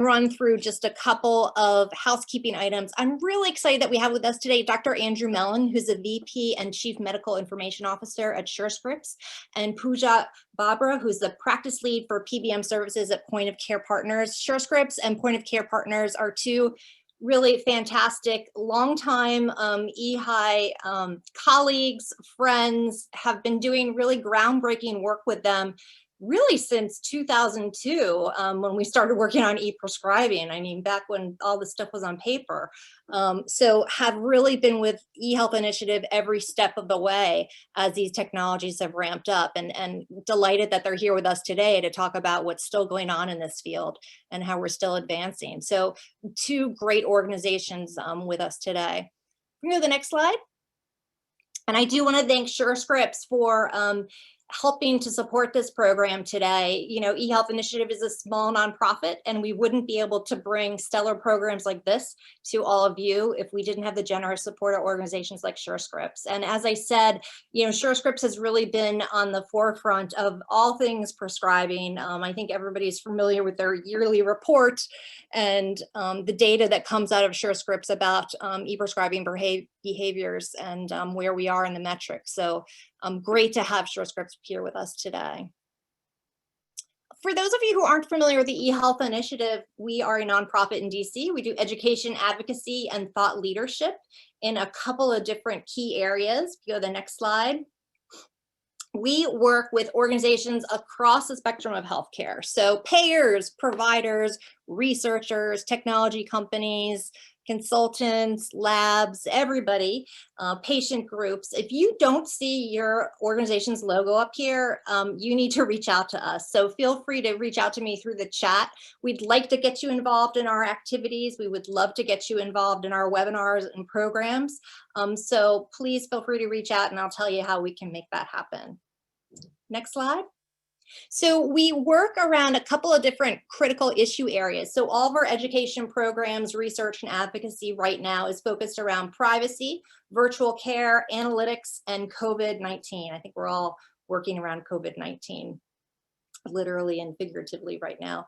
run through just a couple of housekeeping items. I'm really excited that we have with us today Dr. Andrew Mellon, who's a VP and Chief Medical Information Officer at Surescripts, and Pooja Babra, who's the practice lead for PBM services at Point of Care Partners. Surescripts and Point of Care Partners are two really fantastic, longtime EHI colleagues, friends, have been doing really groundbreaking work with them really since 2002, when we started working on e-prescribing. I mean, back when all this stuff was on paper. So have really been with eHealth Initiative every step of the way as these technologies have ramped up, and delighted that they're here with us today to talk about what's still going on in this field and how we're still advancing. So two great organizations with us today. Can we go to the next slide? And I do want to thank Surescripts for helping to support this program today. You know, eHealth Initiative is a small nonprofit, and we wouldn't be able to bring stellar programs like this to all of you if we didn't have the generous support of organizations like Surescripts. And as I said, you know, Surescripts has really been on the forefront of all things prescribing. I think everybody's familiar with their yearly report and the data that comes out of Surescripts about e-prescribing behaviors and where we are in the metrics. So great to have Surescripts here with us today. For those of you who aren't familiar with the eHealth Initiative, we are a nonprofit in DC. We do education, advocacy, and thought leadership in a couple of different key areas. If you go to the next slide. We work with organizations across the spectrum of healthcare. So payers, providers, researchers, technology companies, consultants, labs, everybody, patient groups. If you don't see your organization's logo up here, you need to reach out to us. So feel free to reach out to me through the chat. We'd like to get you involved in our activities. We would love to get you involved in our webinars and programs. So please feel free to reach out and I'll tell you how we can make that happen. Next slide. So we work around a couple of different critical issue areas. So all of our education programs, research, and advocacy right now is focused around privacy, virtual care, analytics, and COVID-19. I think we're all working around COVID-19. Literally and figuratively right now.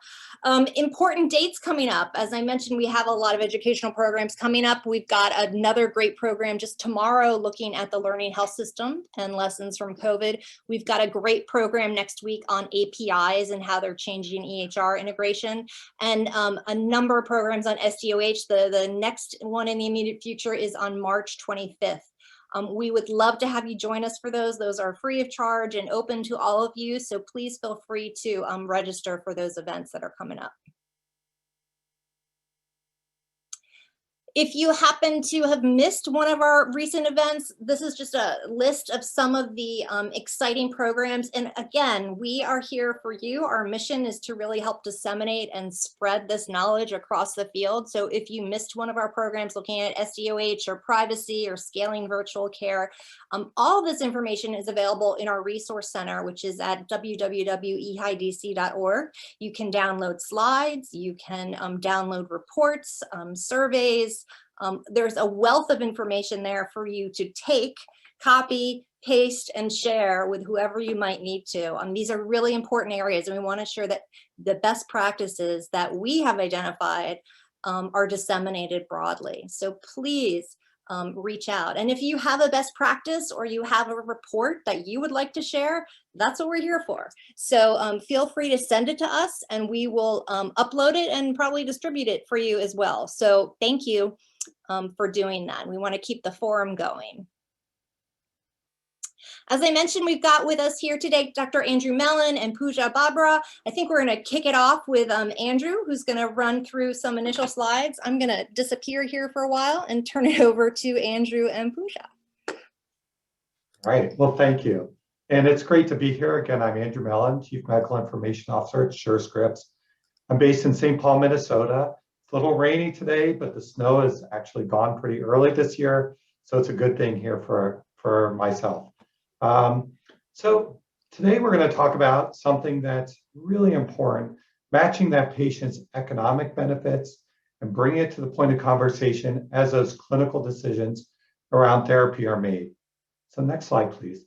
Important dates coming up. As I mentioned, we have a lot of educational programs coming up. We've got another great program just tomorrow looking at the learning health system and lessons from COVID. We've got a great program next week on APIs and how they're changing EHR integration, and a number of programs on SDOH. The next one in the immediate future is on March 25th. We would love to have you join us for those. Those are free of charge and open to all of you. So please feel free to register for those events that are coming up. If you happen to have missed one of our recent events, this is just a list of some of the exciting programs. And again, we are here for you. Our mission is to really help disseminate and spread this knowledge across the field. So if you missed one of our programs looking at SDOH or privacy or scaling virtual care, all of this information is available in our resource center, which is at www.ehidc.org. You can download slides, you can download reports, surveys. There's a wealth of information there for you to take, copy, paste, and share with whoever you might need to. These are really important areas, and we want to ensure that the best practices that we have identified are disseminated broadly. So please reach out. And if you have a best practice or you have a report that you would like to share, that's what we're here for. So feel free to send it to us and we will upload it and probably distribute it for you as well. So thank you for doing that. We want to keep the forum going. As I mentioned, we've got with us here today Dr. Andrew Mellon and Pooja Babra. I think we're going to kick it off with Andrew, who's going to run through some initial slides. I'm going to disappear here for a while and turn it over to Andrew and Pooja. All right, well, thank you. And it's great to be here. Again, I'm Andrew Mellon, Chief Medical Information Officer at Surescripts. I'm based in St. Paul, Minnesota. It's a little rainy today, but the snow has actually gone pretty early this year. So it's a good thing here for myself. So today we're going to talk about something that's really important, matching that patient's economic benefits and bringing it to the point of conversation as those clinical decisions around therapy are made. So next slide, please.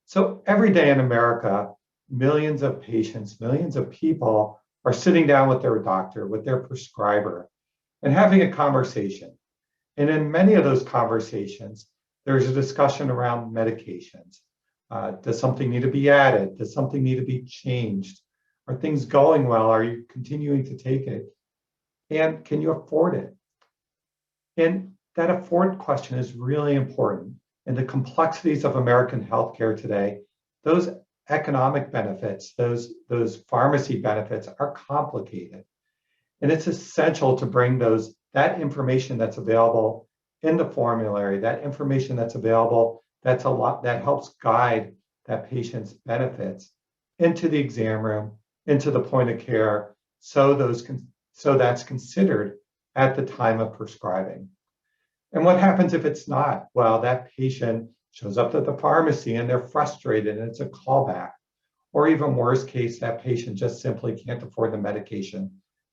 So every day in America, millions of patients, millions of people are sitting down with their doctor, with their prescriber, and having a conversation. And in many of those conversations, there's a discussion around medications. Does something need to be added? Does something need to be changed? Are things going well? Are you continuing to take it? And can you afford it? And that afford question is really important. And the complexities of American healthcare today, those economic benefits, those pharmacy benefits are complicated. And it's essential to bring that information that's available in the formulary, that information that's available, that helps guide that patient's benefits into the exam room, into the point of care, so that's considered at the time of prescribing. And what happens if it's not? Well, that patient shows up at the pharmacy and they're frustrated and it's a callback. Or even worse case, that patient just simply can't afford the medication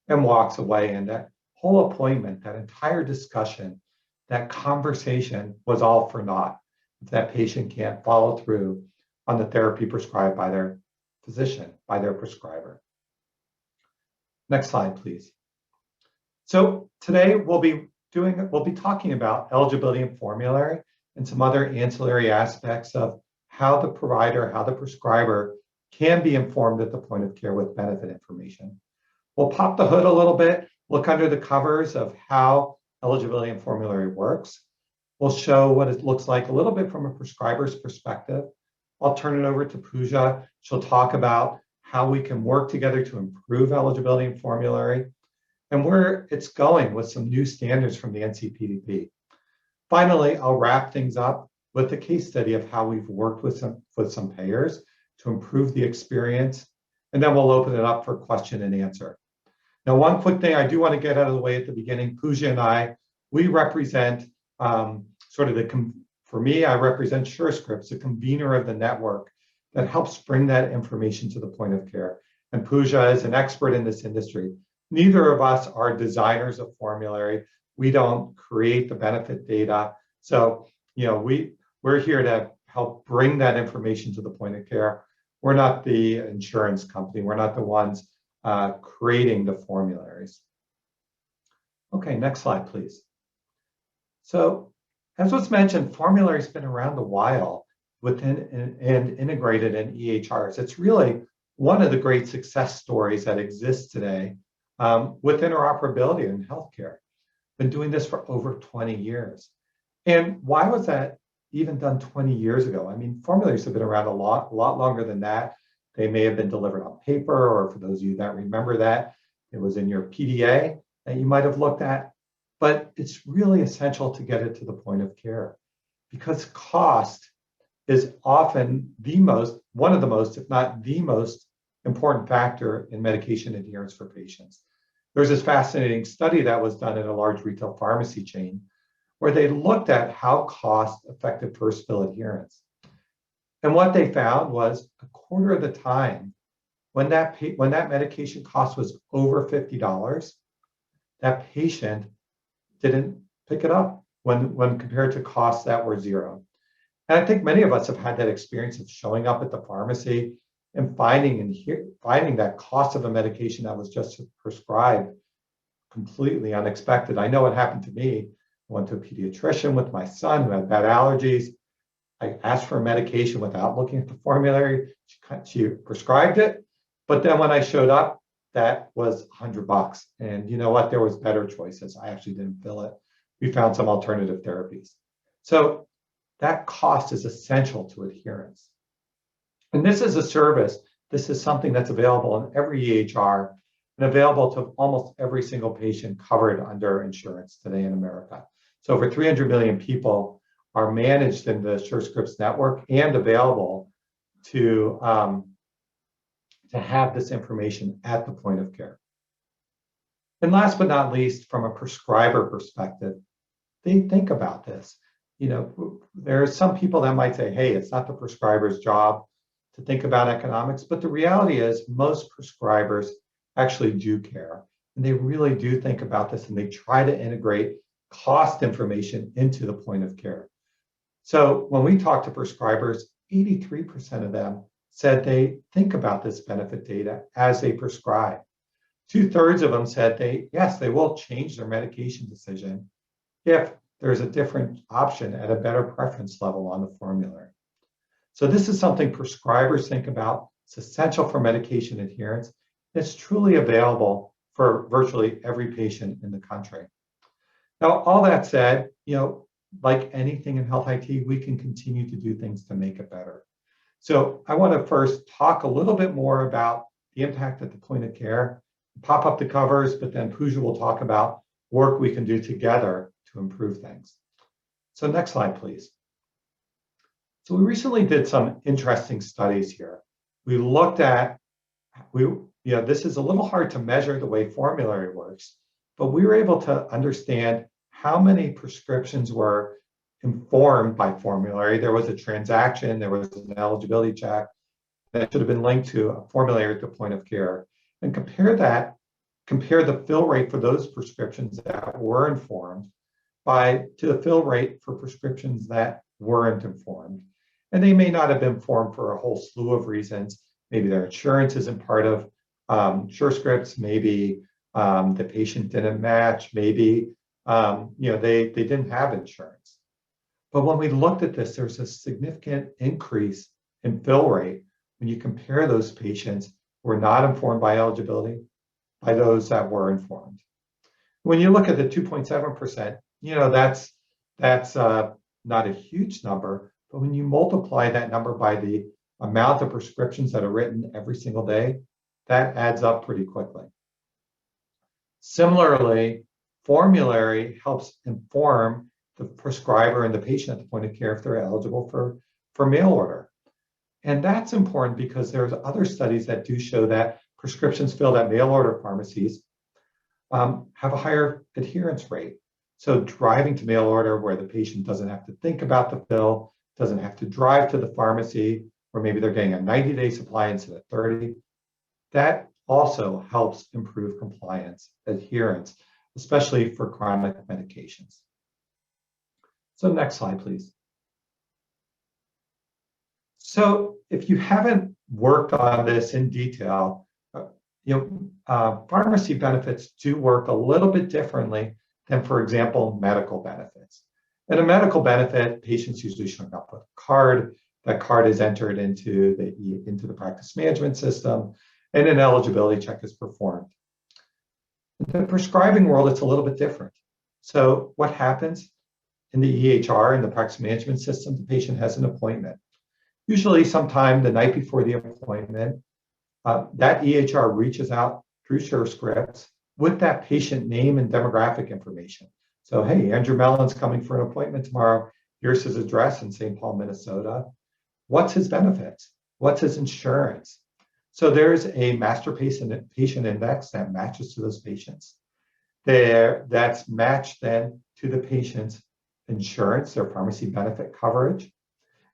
and walks away. And that whole appointment, that entire discussion, that conversation was all for naught if that patient can't follow through on the therapy prescribed by their physician, by their prescriber. Next slide, please. So today we'll be talking about eligibility and formulary and some other ancillary aspects of how the provider, how the prescriber can be informed at the point of care with benefit information. We'll pop the hood a little bit, look under the covers of how eligibility and formulary works. We'll show what it looks like a little bit from a prescriber's perspective. I'll turn it over to Pooja. She'll talk about how we can work together to improve eligibility and formulary and where it's going with some new standards from the NCPDP. Finally, I'll wrap things up with a case study of how we've worked with some payers to improve the experience, and then we'll open it up for question and answer. Now, one quick thing I do want to get out of the way at the beginning, Pooja and I, we represent for me, I represent Surescripts, the convener of the network that helps bring that information to the point of care. And Pooja is an expert in this industry. Neither of us are designers of formulary. We don't create the benefit data. So, we're here to help bring that information to the point of care. We're not the insurance company. We're not the ones creating the formularies. Okay, next slide, please. So, as was mentioned, formulary has been around a while within and integrated in EHRs. It's really one of the great success stories that exists today with interoperability in healthcare. Been doing this for over 20 years. And why was that even done 20 years ago? I mean, formularies have been around a lot longer than that. They may have been delivered on paper, or for those of you that remember that, it was in your PDA that you might have looked at. But it's really essential to get it to the point of care because cost is often one of the most, if not the most important factor in medication adherence for patients. There's this fascinating study that was done at a large retail pharmacy chain where they looked at how cost affected first fill adherence. And what they found was a quarter of the time when that medication cost was over $50, that patient didn't pick it up when compared to costs that were zero. And I think many of us have had that experience of showing up at the pharmacy and finding that cost of a medication that was just prescribed completely unexpected. I know it happened to me. I went to a pediatrician with my son who had bad allergies. I asked for a medication without looking at the formulary. She prescribed it. But then when I showed up, that was $100. And you know what? There was better choices. I actually didn't fill it. We found some alternative therapies. So that cost is essential to adherence. And this is a service. This is something that's available in every EHR and available to almost every single patient covered under insurance today in America. So over 300 million people are managed in the Surescripts network and available to have this information at the point of care. And last but not least, from a prescriber perspective, they think about this. There are some people that might say, hey, it's not the prescriber's job to think about economics, but the reality is most prescribers actually do care. And they really do think about this and they try to integrate cost information into the point of care. So when we talk to prescribers, 83% of them said they think about this benefit data as they prescribe. 2/3 of them said yes, they will change their medication decision if there's a different option at a better preference level on the formulary. So this is something prescribers think about. It's essential for medication adherence. It's truly available for virtually every patient in the country. Now, all that said, like anything in health IT, we can continue to do things to make it better. So I want to first talk a little bit more about the impact at the point of care, pop up the covers, but then Pooja will talk about work we can do together to improve things. So next slide, please. So we recently did some interesting studies here. We looked at, this is a little hard to measure the way formulary works, but we were able to understand how many prescriptions were informed by formulary. There was a transaction, there was an eligibility check that should have been linked to a formulary at the point of care, and compare the fill rate for those prescriptions that were informed to the fill rate for prescriptions that weren't informed. And they may not have been informed for a whole slew of reasons. Maybe their insurance isn't part of Surescripts. Maybe the patient didn't match. Maybe they didn't have insurance. But when we looked at this, there's a significant increase in fill rate when you compare those patients who were not informed by eligibility by those that were informed. When you look at the 2.7%, that's not a huge number, but when you multiply that number by the amount of prescriptions that are written every single day, that adds up pretty quickly. Similarly, formulary helps inform the prescriber and the patient at the point of care if they're eligible for mail order. And that's important because there's other studies that do show that prescriptions filled at mail order pharmacies have a higher adherence rate. So driving to mail order where the patient doesn't have to think about the fill, doesn't have to drive to the pharmacy, or maybe they're getting a 90-day supply instead of 30, that also helps improve compliance, adherence, especially for chronic medications. So next slide, please. So if you haven't worked on this in detail, pharmacy benefits do work a little bit differently than, for example, medical benefits. In a medical benefit, patients usually show up with a card. That card is entered into the practice management system, and an eligibility check is performed. In the prescribing world, it's a little bit different. So what happens in the EHR, in the practice management system, the patient has an appointment. Usually sometime the night before the appointment, that EHR reaches out through Surescripts with that patient name and demographic information. So, hey, Andrew Mellon's coming for an appointment tomorrow. Here's his address in St. Paul, Minnesota. What's his benefits? What's his insurance? So there's a master patient index that matches to those patients. That's matched then to the patient's insurance, their pharmacy benefit coverage,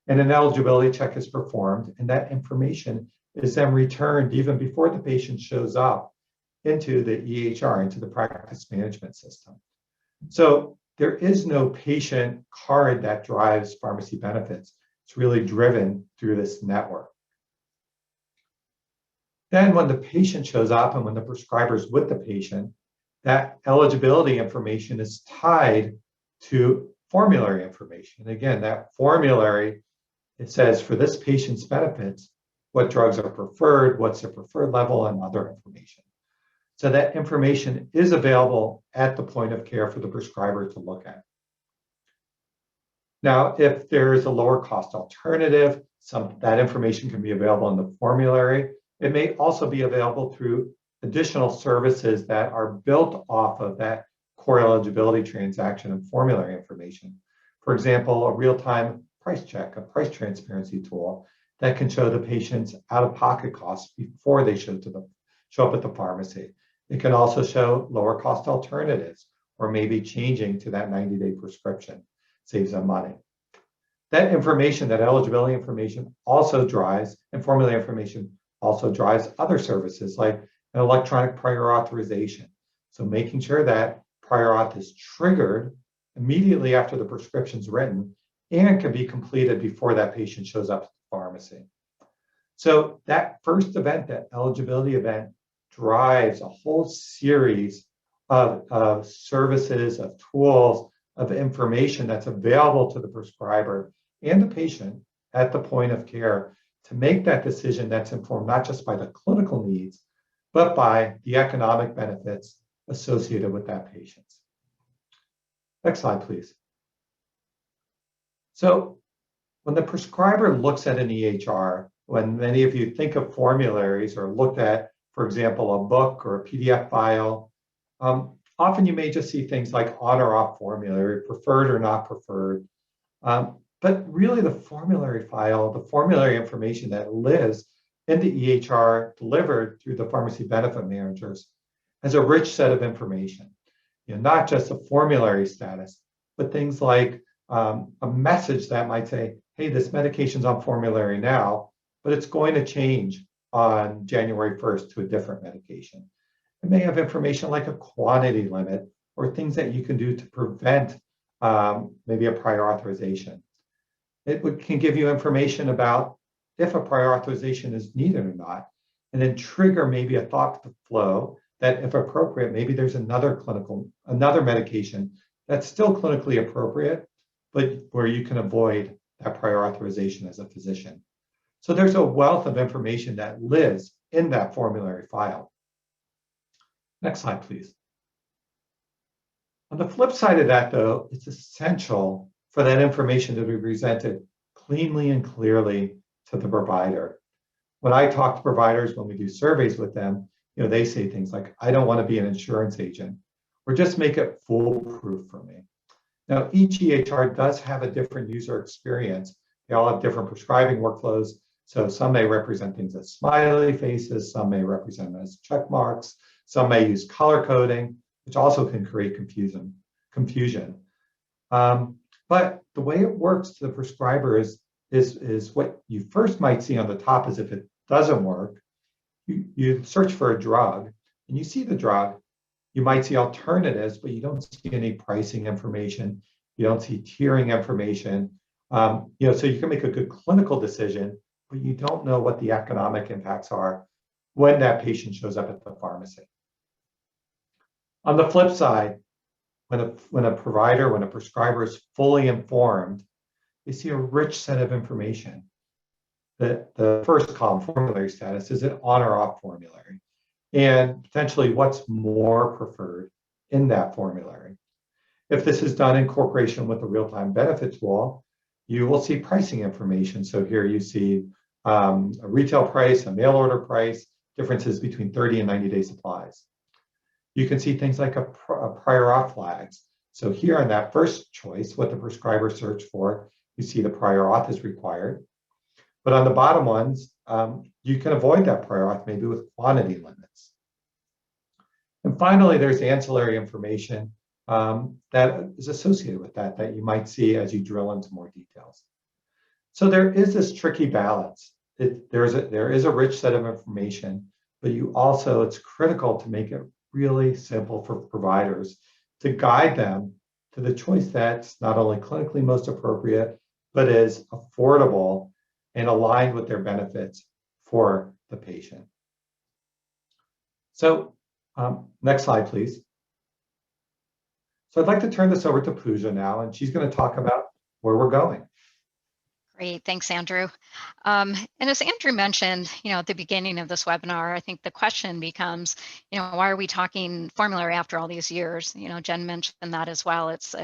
and an eligibility check is performed, and that information is then returned even before the patient shows up into the EHR, into the practice management system. So there is no patient card that drives pharmacy benefits. It's really driven through this network. Then when the patient shows up and when the prescriber is with the patient, that eligibility information is tied to formulary information. Again, that formulary, it says for this patient's benefits, what drugs are preferred, what's their preferred level, and other information. So that information is available at the point of care for the prescriber to look at. Now, if there is a lower cost alternative, that information can be available in the formulary. It may also be available through additional services that are built off of that core eligibility transaction and formulary information. For example, a real-time price check, a price transparency tool that can show the patient's out-of-pocket costs before they show up at the pharmacy. It can also show lower cost alternatives, or maybe changing to that 90-day prescription, saves them money. That information, that eligibility information also drives, and formulary information also drives other services like an electronic prior authorization. So making sure that prior auth is triggered immediately after the prescription's written and can be completed before that patient shows up at the pharmacy. So that first event, that eligibility event, drives a whole series of services, of tools, of information that's available to the prescriber and the patient at the point of care to make that decision that's informed not just by the clinical needs, but by the economic benefits associated with that patient. Next slide, please. So when the prescriber looks at an EHR, when many of you think of formularies or looked at, for example, a book or a PDF file, often you may just see things like on or off formulary, preferred or not preferred. But really the formulary file, the formulary information that lives in the EHR delivered through the pharmacy benefit managers has a rich set of information. Not just a formulary status, but things like a message that might say, hey, this medication's on formulary now, but it's going to change on January 1st to a different medication. It may have information like a quantity limit or things that you can do to prevent maybe a prior authorization. It can give you information about if a prior authorization is needed or not, and then trigger maybe a thought flow that if appropriate, maybe there's another medication that's still clinically appropriate, but where you can avoid that prior authorization as a physician. So there's a wealth of information that lives in that formulary file. Next slide, please. On the flip side of that, though, it's essential for that information to be presented cleanly and clearly to the provider. When I talk to providers, when we do surveys with them, they say things like, I don't want to be an insurance agent, or just make it foolproof for me. Now, each EHR does have a different user experience. They all have different prescribing workflows. So some may represent things as smiley faces, some may represent them as check marks, some may use color coding, which also can create confusion. But the way it works to the prescriber is what you first might see on the top is if it doesn't work, you search for a drug and you see the drug, you might see alternatives, but you don't see any pricing information. You don't see tiering information. So you can make a good clinical decision, but you don't know what the economic impacts are when that patient shows up at the pharmacy. On the flip side, when a prescriber is fully informed, they see a rich set of information. The first column, formulary status, is it on or off formulary? And potentially what's more preferred in that formulary. If this is done in cooperation with the real-time benefit tool, you will see pricing information. So here you see a retail price, a mail order price, differences between 30 and 90-day supplies. You can see things like a prior auth flags. So here on that first choice, what the prescriber searched for, you see the prior auth is required. But on the bottom ones, you can avoid that prior auth maybe with quantity limits. And finally, there's ancillary information that is associated with that you might see as you drill into more details. So there is this tricky balance. There is a rich set of information, but it's critical to make it really simple for providers to guide them to the choice that's not only clinically most appropriate, but is affordable and aligned with their benefits for the patient. So next slide, please. So I'd like to turn this over to Pooja now, and she's going to talk about where we're going. Great, thanks, Andrew. And as Andrew mentioned, at the beginning of this webinar, I think the question becomes, why are we talking formulary after all these years? Jen mentioned that as well. It's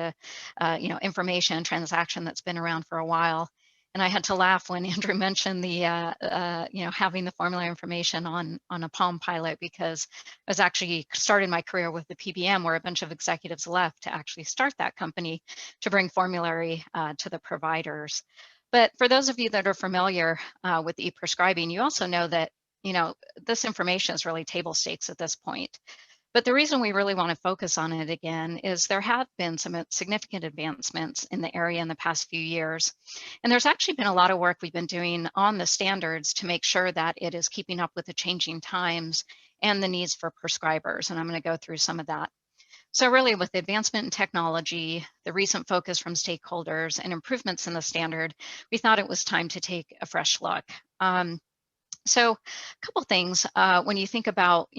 information transaction that's been around for a while. And I had to laugh when Andrew mentioned the, having the formulary information on a Palm Pilot, because I was actually started my career with the PBM, where a bunch of executives left to actually start that company to bring formulary to the providers. But for those of you that are familiar with e-prescribing, you also know that, this information is really table stakes at this point. But the reason we really want to focus on it again is there have been some significant advancements in the area in the past few years. And there's actually been a lot of work we've been doing on the standards to make sure that it is keeping up with the changing times and the needs for prescribers. And I'm going to go through some of that. So really, with the advancement in technology, the recent focus from stakeholders and improvements in the standard, we thought it was time to take a fresh look. So a couple things when you think about,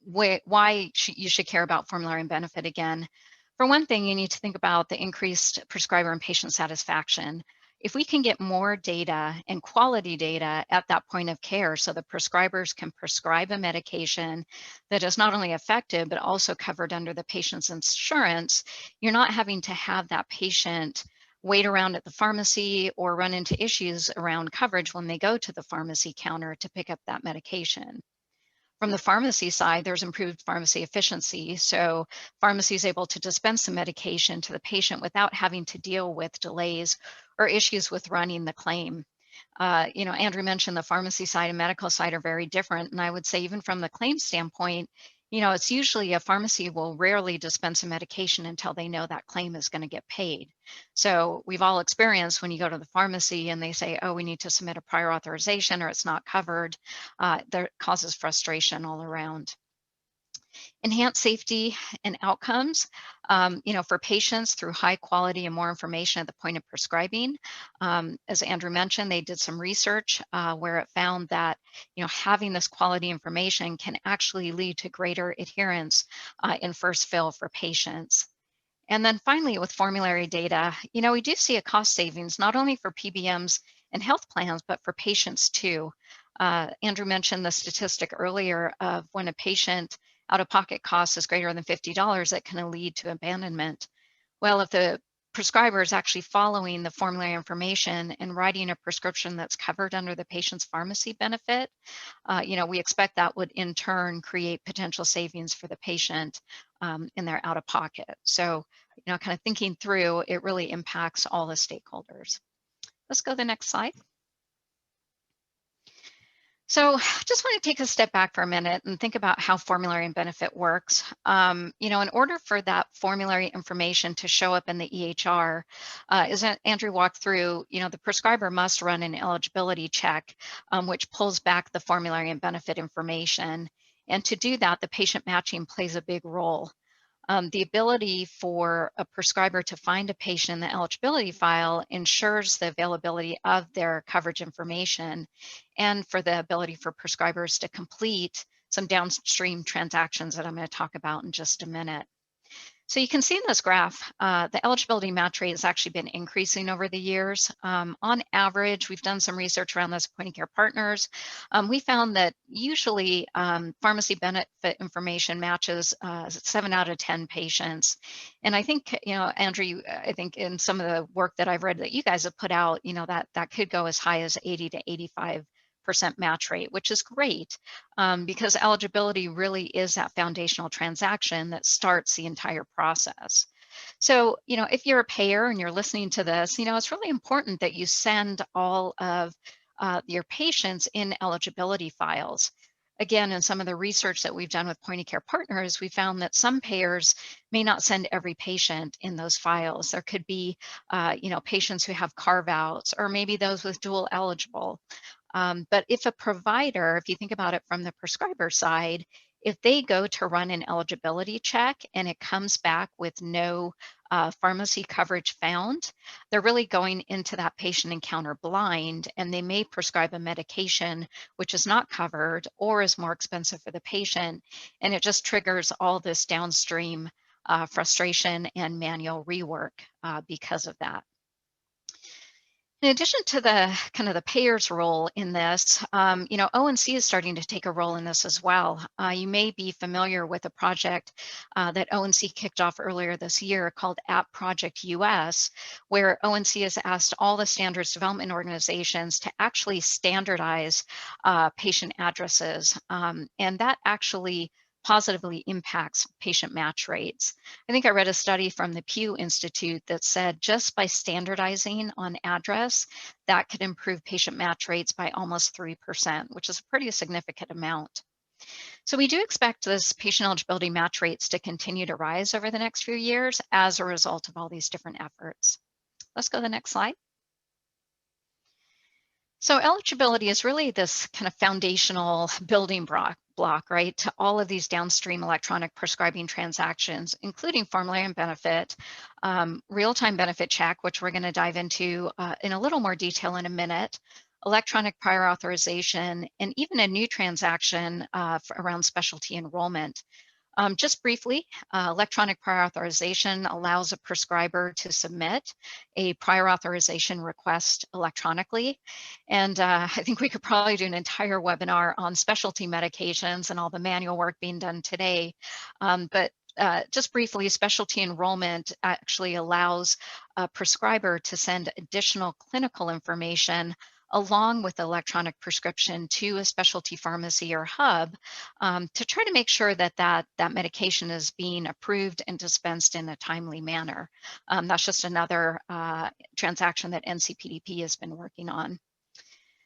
why you should care about formulary and benefit again. For one thing, you need to think about the increased prescriber and patient satisfaction. If we can get more data and quality data at that point of care so the prescribers can prescribe a medication that is not only effective, but also covered under the patient's insurance, you're not having to have that patient wait around at the pharmacy or run into issues around coverage when they go to the pharmacy counter to pick up that medication. From the pharmacy side, there's improved pharmacy efficiency. So pharmacy is able to dispense the medication to the patient without having to deal with delays or issues with running the claim. Andrew mentioned the pharmacy side and medical side are very different. And I would say even from the claim standpoint, it's usually a pharmacy will rarely dispense a medication until they know that claim is going to get paid. So we've all experienced when you go to the pharmacy and they say, oh, we need to submit a prior authorization or it's not covered, that causes frustration all around. Enhance safety and outcomes, for patients through high quality and more information at the point of prescribing. As Andrew mentioned, they did some research where it found that, having this quality information can actually lead to greater adherence in first fill for patients. And then finally, with formulary data, we do see a cost savings, not only for PBMs and health plans, but for patients too. Andrew mentioned the statistic earlier of when a patient out-of-pocket cost is greater than $50, it can lead to abandonment. Well, if the prescriber is actually following the formulary information and writing a prescription that's covered under the patient's pharmacy benefit, we expect that would in turn create potential savings for the patient in their out-of-pocket. So, kind of thinking through, it really impacts all the stakeholders. Let's go to the next slide. So just want to take a step back for a minute and think about how formulary and benefit works. In order for that formulary information to show up in the EHR, as Andrew walked through, the prescriber must run an eligibility check, which pulls back the formulary and benefit information. And to do that, the patient matching plays a big role. The ability for a prescriber to find a patient in the eligibility file ensures the availability of their coverage information and for the ability for prescribers to complete some downstream transactions that I'm going to talk about in just a minute. So you can see in this graph, the eligibility match rate has actually been increasing over the years. On average, we've done some research around this at Point of Care Partners. We found that usually pharmacy benefit information matches 7 out of 10 patients. And I think, Andrew, I think in some of the work that I've read that you guys have put out, that could go as high as 80 to 85% match rate, which is great because eligibility really is that foundational transaction that starts the entire process. So, if you're a payer and you're listening to this, it's really important that you send all of your patients in eligibility files. Again, in some of the research that we've done with Point of Care Partners, we found that some payers may not send every patient in those files. There could be, patients who have carve-outs or maybe those with dual eligible. But if a provider, if you think about it from the prescriber side, if they go to run an eligibility check and it comes back with no pharmacy coverage found, they're really going into that patient encounter blind, and they may prescribe a medication which is not covered or is more expensive for the patient. And it just triggers all this downstream frustration and manual rework because of that. In addition to the kind of the payer's role in this, ONC is starting to take a role in this as well. You may be familiar with a project that ONC kicked off earlier this year called App Project US, where ONC has asked all the standards development organizations to actually standardize patient addresses. And that actually positively impacts patient match rates. I think I read a study from the Pew Institute that said just by standardizing on address, that could improve patient match rates by almost 3%, which is a pretty significant amount. So we do expect this patient eligibility match rates to continue to rise over the next few years as a result of all these different efforts. Let's go to the next slide. So eligibility is really this kind of foundational building block, right, to all of these downstream electronic prescribing transactions, including formulary and benefit, real-time benefit check, which we're going to dive into in a little more detail in a minute, electronic prior authorization, and even a new transaction around specialty enrollment. Just briefly, electronic prior authorization allows a prescriber to submit a prior authorization request electronically. And I think we could probably do an entire webinar on specialty medications and all the manual work being done today. But just briefly, specialty enrollment actually allows a prescriber to send additional clinical information along with the electronic prescription to a specialty pharmacy or hub to try to make sure that that medication is being approved and dispensed in a timely manner. That's just another transaction that NCPDP has been working on.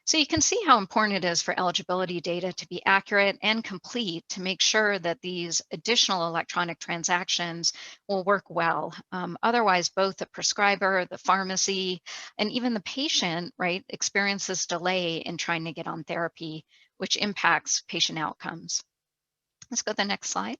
So you can see how important it is for eligibility data to be accurate and complete to make sure that these additional electronic transactions will work well. Otherwise, both the prescriber, the pharmacy, and even the patient, right, experiences delay in trying to get on therapy, which impacts patient outcomes. Let's go to the next slide.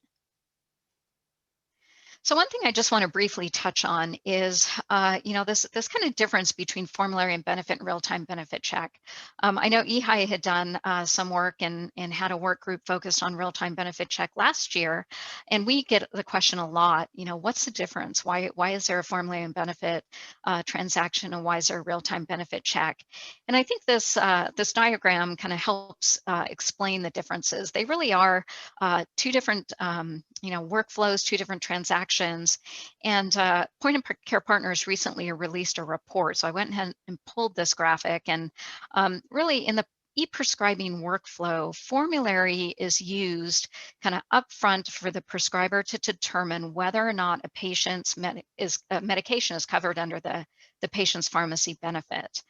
So one thing I just want to briefly touch on is, this kind of difference between formulary and benefit and real-time benefit check. I know EHI had done some work and had a work group focused on real-time benefit check last year, and we get the question a lot. What's the difference? Why is there a formulary and benefit transaction, and why is there a real-time benefit check? And I think this this diagram kind of helps explain the differences. They really are two different workflows, two different transactions. And Point of Care Partners recently released a report. So I went ahead and pulled this graphic, and really in the e-prescribing workflow, formulary is used kind of upfront for the prescriber to determine whether or not a patient's medication is covered under the patient's pharmacy benefit.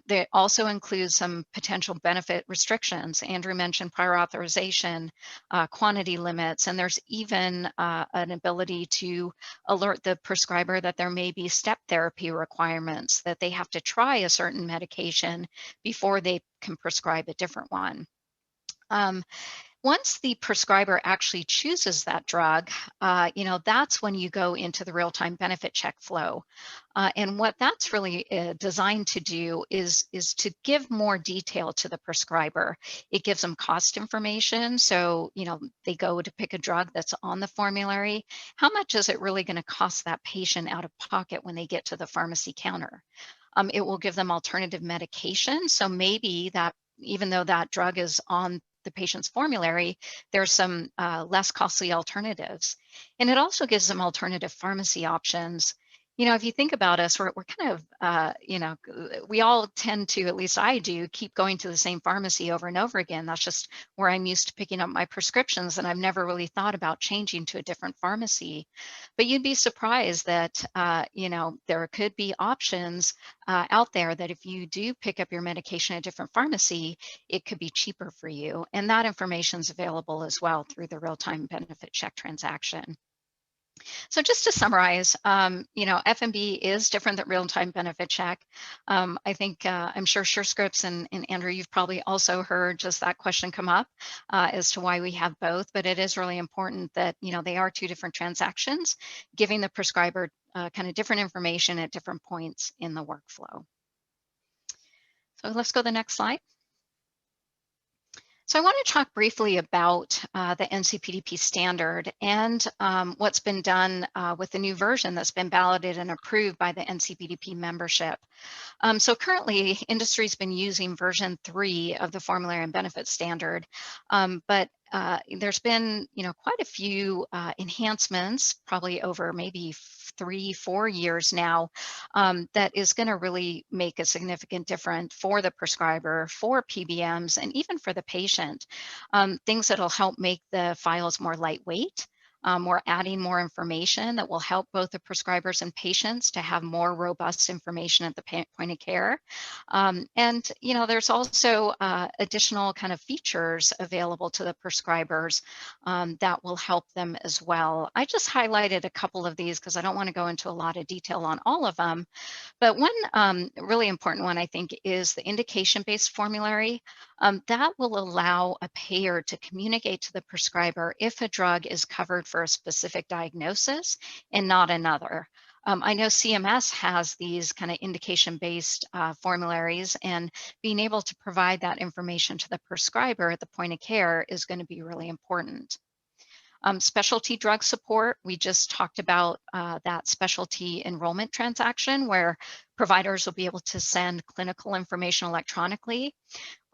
They also include some potential benefit restrictions. Andrew mentioned prior authorization, quantity limits, and there's even an ability to alert the prescriber that there may be step therapy requirements, that they have to try a certain medication before they can prescribe a different one. Once the prescriber actually chooses that drug, that's when you go into the real-time benefit check flow. And what that's really designed to do is to give more detail to the prescriber. It gives them cost information. So, they go to pick a drug that's on the formulary. How much is it really going to cost that patient out of pocket when they get to the pharmacy counter? It will give them alternative medication. So maybe that even though that drug is on the patient's formulary, there's some less costly alternatives. And it also gives them alternative pharmacy options. If you think about us, we're kind of, we all tend to, at least I do, keep going to the same pharmacy over and over again. That's just where I'm used to picking up my prescriptions, and I've never really thought about changing to a different pharmacy. But you'd be surprised that, there could be options out there that if you do pick up your medication at a different pharmacy, it could be cheaper for you. And that information is available as well through the real-time benefit check transaction. So just to summarize, FMB is different than real-time benefit check. I think I'm sure Surescripts and Andrew, you've probably also heard just that question come up as to why we have both, but it is really important that, they are two different transactions, giving the prescriber kind of different information at different points in the workflow. So let's go to the next slide. So I want to talk briefly about the NCPDP standard and what's been done with the new version that's been balloted and approved by the NCPDP membership. So currently, industry's been using version 3 of the Formulary and Benefit Standard, but there's been, quite a few enhancements, probably over maybe 3-4 years now, that is going to really make a significant difference for the prescriber, for PBMs, and even for the patient. Things that'll help make the files more lightweight. We're adding more information that will help both the prescribers and patients to have more robust information at the point of care. And, there's also additional kind of features available to the prescribers that will help them as well. I just highlighted a couple of these because I don't want to go into a lot of detail on all of them. But one really important one, I think, is the indication-based formulary. That will allow a payer to communicate to the prescriber if a drug is covered for a specific diagnosis and not another. I know CMS has these kind of indication-based formularies, and being able to provide that information to the prescriber at the point of care is going to be really important. Specialty drug support, we just talked about that specialty enrollment transaction where providers will be able to send clinical information electronically.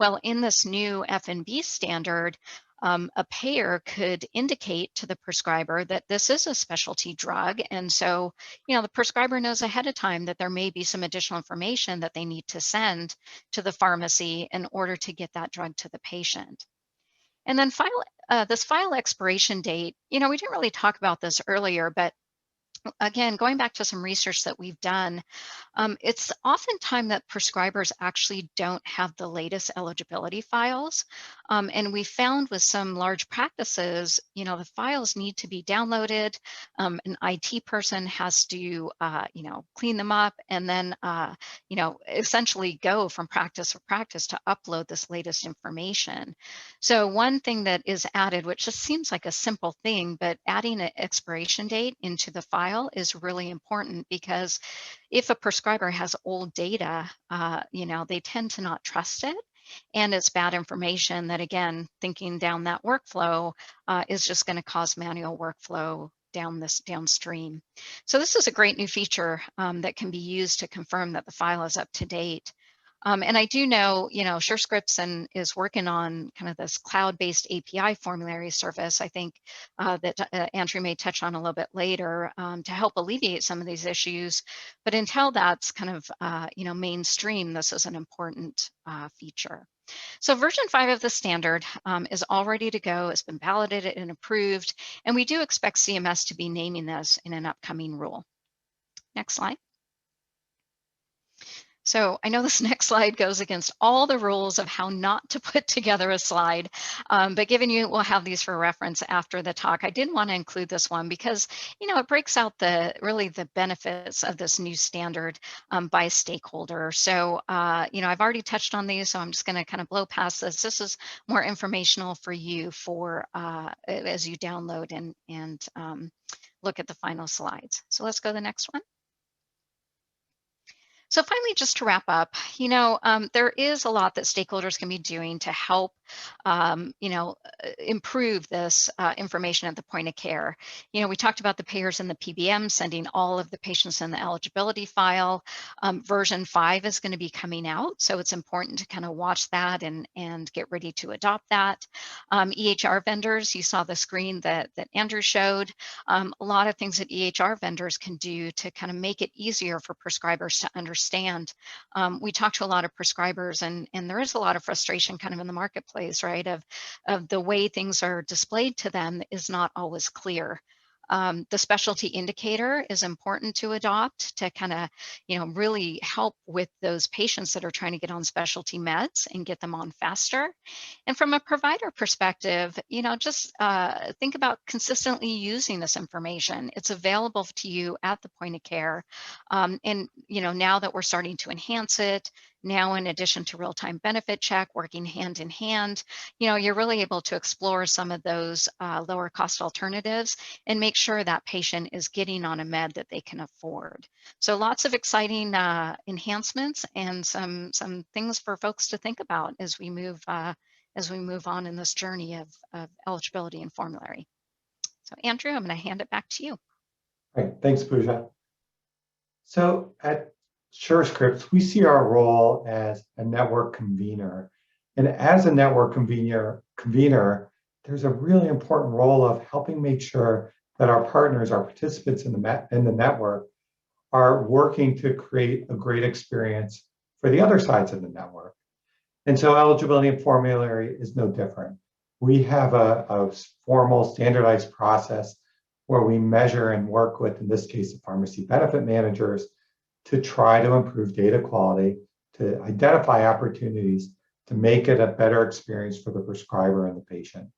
Well, in this new F&B standard, a payer could indicate to the prescriber that this is a specialty drug. And so, the prescriber knows ahead of time that there may be some additional information that they need to send to the pharmacy in order to get that drug to the patient. And then this file expiration date, we didn't really talk about this earlier, but again, going back to some research that we've done, it's often time that prescribers actually don't have the latest eligibility files. And we found with some large practices, the files need to be downloaded. An IT person has to, clean them up and then, essentially go from practice to practice to upload this latest information. So one thing that is added, which just seems like a simple thing, but adding an expiration date into the file is really important, because if a prescriber has old data, they tend to not trust it. And it's bad information that, again, thinking down that workflow is just going to cause manual workflow downstream. So this is a great new feature that can be used to confirm that the file is up to date. And I do know, Surescripts is working on kind of this cloud-based API formulary service, I think that Andrew may touch on a little bit later, to help alleviate some of these issues. But until that's kind of, mainstream, this is an important feature. So version 5 of the standard is all ready to go. It's been validated and approved, and we do expect CMS to be naming this in an upcoming rule. Next slide. So I know this next slide goes against all the rules of how not to put together a slide, but given you will have these for reference after the talk, I did want to include this one because, it breaks out really the benefits of this new standard by stakeholder. So, I've already touched on these, so I'm just going to kind of blow past this. This is more informational for you as you download and look at the final slides. So let's go to the next one. So finally, just to wrap up, there is a lot that stakeholders can be doing to help, improve this information at the point of care. We talked about the payers and the PBM sending all of the patients in the eligibility file. Version 5 is going to be coming out, so it's important to kind of watch that and get ready to adopt that. EHR vendors, you saw the screen that Andrew showed. A lot of things that EHR vendors can do to kind of make it easier for prescribers to understand. We talk to a lot of prescribers, and there is a lot of frustration kind of in the marketplace, right, of the way things are displayed to them is not always clear. The specialty indicator is important to adopt to kind of, really help with those patients that are trying to get on specialty meds and get them on faster. And from a provider perspective, just think about consistently using this information. It's available to you at the point of care. And, now that we're starting to enhance it, now in addition to real-time benefit check, working hand in hand, you're really able to explore some of those lower cost alternatives and make sure that patient is getting on a med that they can afford. So lots of exciting enhancements and some things for folks to think about as we move on in this journey of eligibility and formulary. So Andrew, I'm going to hand it back to you. All right, thanks, Pooja. So at Surescripts, we see our role as a network convener. And as a network convener, there's a really important role of helping make sure that our partners, our participants in the network, are working to create a great experience for the other sides of the network. And so eligibility and formulary is no different. We have a formal standardized process where we measure and work with, in this case, the pharmacy benefit managers, to try to improve data quality, to identify opportunities to make it a better experience for the prescriber and the patient.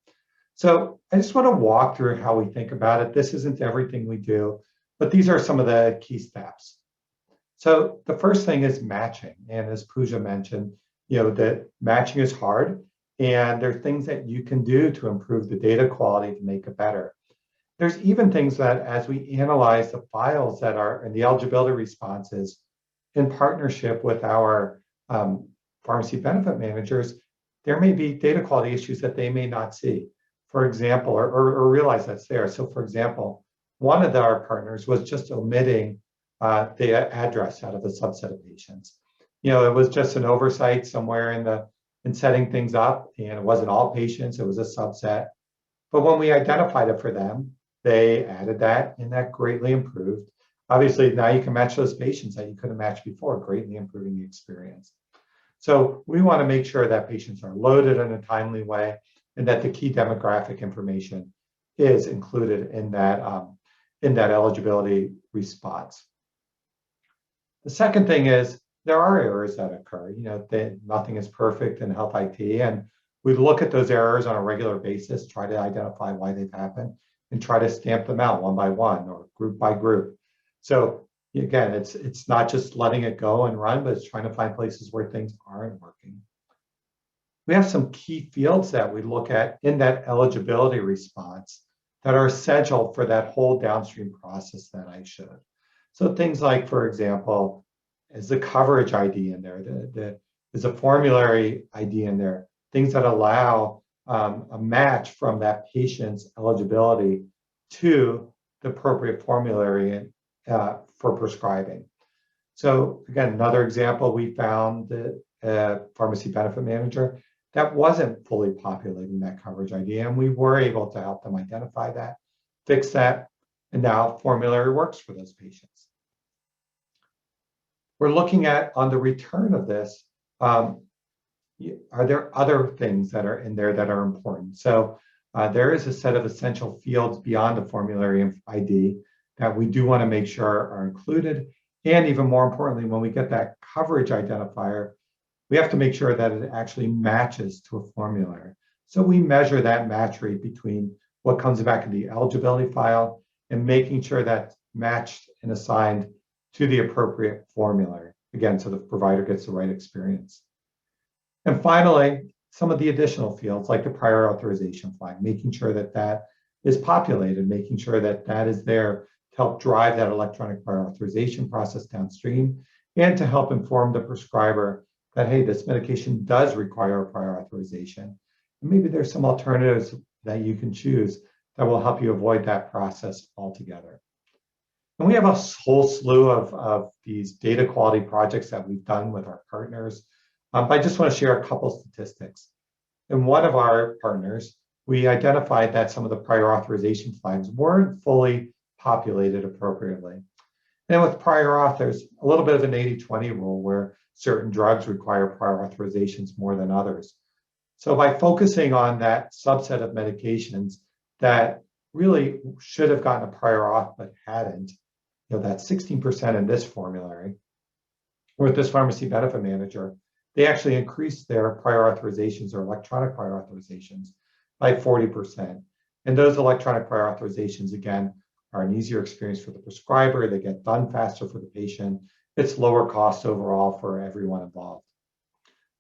So I just want to walk through how we think about it. This isn't everything we do, but these are some of the key steps. So the first thing is matching. And as Pooja mentioned, that matching is hard, and there are things that you can do to improve the data quality to make it better. There's even things that as we analyze the files that are in the eligibility responses in partnership with our pharmacy benefit managers, there may be data quality issues that they may not see, for example, or realize that's there. So for example, one of our partners was just omitting the address out of a subset of patients. It was just an oversight somewhere in setting things up, and it wasn't all patients, it was a subset. But when we identified it for them, they added that, and that greatly improved. Obviously, now you can match those patients that you couldn't match before, greatly improving the experience. So we want to make sure that patients are loaded in a timely way and that the key demographic information is included in that eligibility response. The second thing is there are errors that occur. Nothing is perfect in health IT, and we look at those errors on a regular basis, try to identify why they've happened, and try to stamp them out one by one or group by group. So again, it's not just letting it go and run, but it's trying to find places where things aren't working. We have some key fields that we look at in that eligibility response that are essential for that whole downstream process that I showed. So things like, for example, is the coverage ID in there, is a formulary ID in there, things that allow a match from that patient's eligibility to the appropriate formulary for prescribing. So again, another example, we found that pharmacy benefit manager that wasn't fully populating that coverage ID, and we were able to help them identify that, fix that, and now formulary works for those patients. We're looking at, on the return of this, are there other things that are in there that are important? So there is a set of essential fields beyond the formulary ID that we do want to make sure are included. And even more importantly, when we get that coverage identifier, we have to make sure that it actually matches to a formulary. So we measure that match rate between what comes back in the eligibility file and making sure that's matched and assigned to the appropriate formulary. Again, so the provider gets the right experience. And finally, some of the additional fields like the prior authorization flag, making sure that that is populated, making sure that that is there to help drive that electronic prior authorization process downstream and to help inform the prescriber that, hey, this medication does require a prior authorization. And maybe there's some alternatives that you can choose that will help you avoid that process altogether. And we have a whole slew of these data quality projects that we've done with our partners. I just want to share a couple statistics. In one of our partners, we identified that some of the prior authorization flags weren't fully populated appropriately. And with prior authors, a little bit of an 80-20 rule where certain drugs require prior authorizations more than others. So by focusing on that subset of medications that really should have gotten a prior auth but hadn't, that 16% in this formulary, with this pharmacy benefit manager, they actually increased their prior authorizations or electronic prior authorizations by 40%. And those electronic prior authorizations, again, are an easier experience for the prescriber. They get done faster for the patient. It's lower cost overall for everyone involved.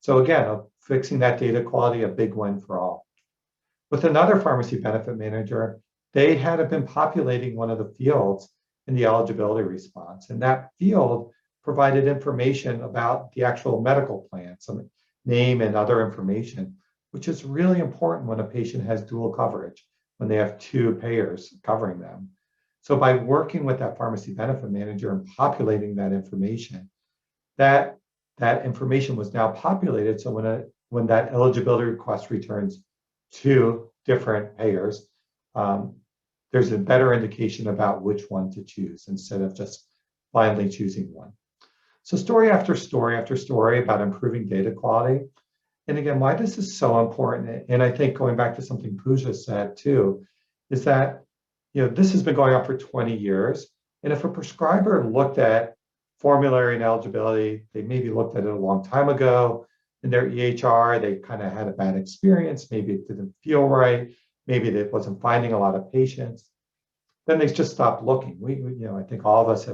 So again, fixing that data quality, a big win for all. With another pharmacy benefit manager, they had been populating one of the fields in the eligibility response. And that field provided information about the actual medical plan, some name and other information, which is really important when a patient has dual coverage, when they have two payers covering them. So by working with that pharmacy benefit manager and populating that information, that information was now populated. So when that eligibility request returns to different payers, there's a better indication about which one to choose instead of just blindly choosing one. So story after story after story about improving data quality. And again, why this is so important, and I think going back to something Pooja said too, is that this has been going on for 20 years. And if a prescriber looked at formulary and eligibility, they maybe looked at it a long time ago in their EHR, they kind of had a bad experience, maybe it didn't feel right, maybe they wasn't finding a lot of patients, then they just stopped looking. I think all of us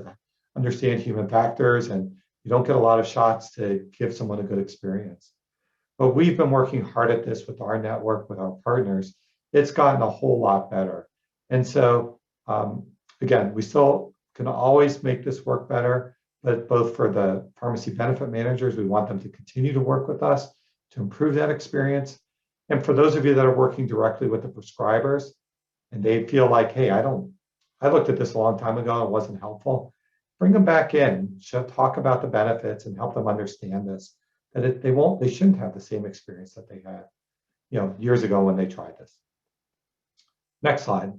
understand human factors, and you don't get a lot of shots to give someone a good experience. But we've been working hard at this with our network, with our partners. It's gotten a whole lot better. And so, again, we still can always make this work better, but both for the pharmacy benefit managers, we want them to continue to work with us to improve that experience. And for those of you that are working directly with the prescribers and they feel like, hey, I looked at this a long time ago, it wasn't helpful, bring them back in, talk about the benefits and help them understand this, that they shouldn't have the same experience that they had, years ago when they tried this. Next slide.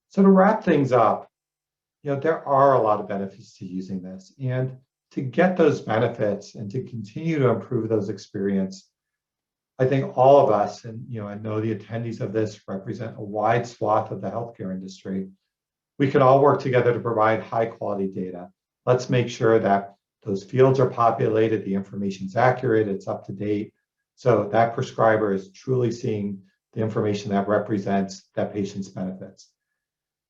So to wrap things up, there are a lot of benefits to using this, and to get those benefits and to continue to improve those experience, I think all of us, and I know the attendees of this represent a wide swath of the healthcare industry, we can all work together to provide high quality data. Let's make sure that those fields are populated, the information's accurate, it's up to date, so that prescriber is truly seeing the information that represents that patient's benefits.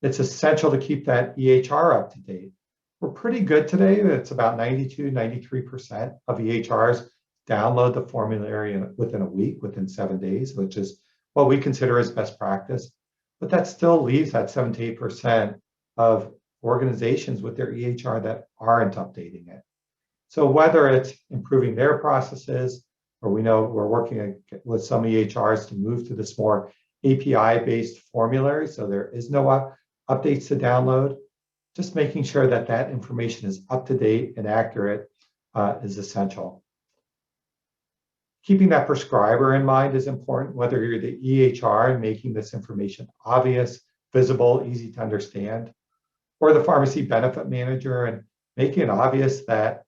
It's essential to keep that EHR up to date. We're pretty good today. It's about 92, 93% of EHRs download the formulary within a week, within 7 days, which is what we consider as best practice. But that still leaves that 7 to 8% of organizations with their EHR that aren't updating it. So whether it's improving their processes, or we know we're working with some EHRs to move to this more API-based formulary, so there is no updates to download, just making sure that that information is up to date and accurate is essential. Keeping that prescriber in mind is important, whether you're the EHR and making this information obvious, visible, easy to understand, or the pharmacy benefit manager and making it obvious that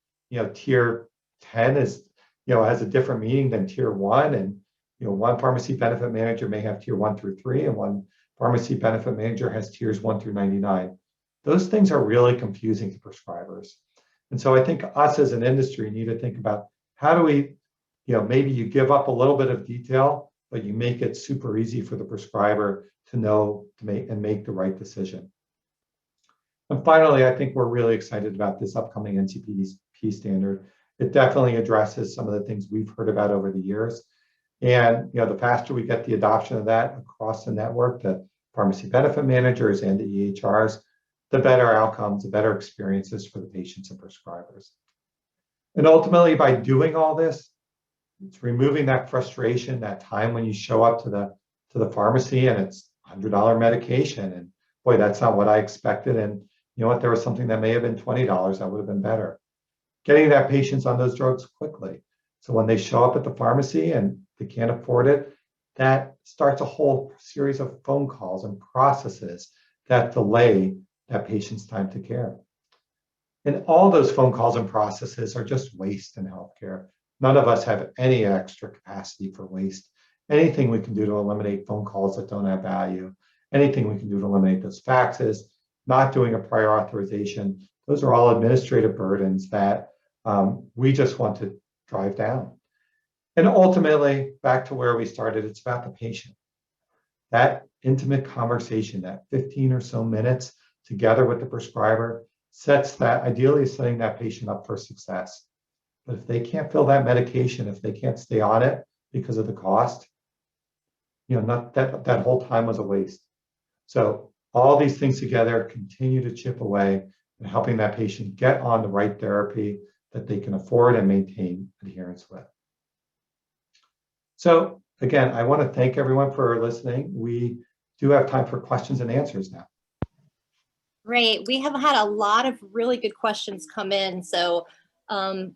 tier 10 is has a different meaning than tier 1, and one pharmacy benefit manager may have tier 1 through 3, and one pharmacy benefit manager has tiers 1 through 99. Those things are really confusing to prescribers. And so I think us as an industry need to think about how do we, maybe you give up a little bit of detail, but you make it super easy for the prescriber to know and make the right decision. And finally, I think we're really excited about this upcoming NCPDP standard. It definitely addresses some of the things we've heard about over the years. And the faster we get the adoption of that across the network, the pharmacy benefit managers and the EHRs, the better outcomes, the better experiences for the patients and prescribers. And ultimately, by doing all this, it's removing that frustration, that time when you show up to the pharmacy and it's $100 medication, and boy, that's not what I expected. And you know what? There was something that may have been $20 that would have been better. Getting that patients on those drugs quickly, so when they show up at the pharmacy and they can't afford it, that starts a whole series of phone calls and processes that delay that patient's time to care. And all those phone calls and processes are just waste in healthcare. None of us have any extra capacity for waste. Anything we can do to eliminate phone calls that don't have value, anything we can do to eliminate those faxes, not doing a prior authorization, those are all administrative burdens that we just want to drive down. And ultimately, back to where we started, it's about the patient. That intimate conversation, that 15 or so minutes together with the prescriber, ideally setting that patient up for success. But if they can't fill that medication, if they can't stay on it because of the cost, that whole time was a waste. So all these things together continue to chip away and helping that patient get on the right therapy that they can afford and maintain adherence with. So again, I want to thank everyone for listening. We do have time for questions and answers now. Great. We have had a lot of really good questions come in. So I'm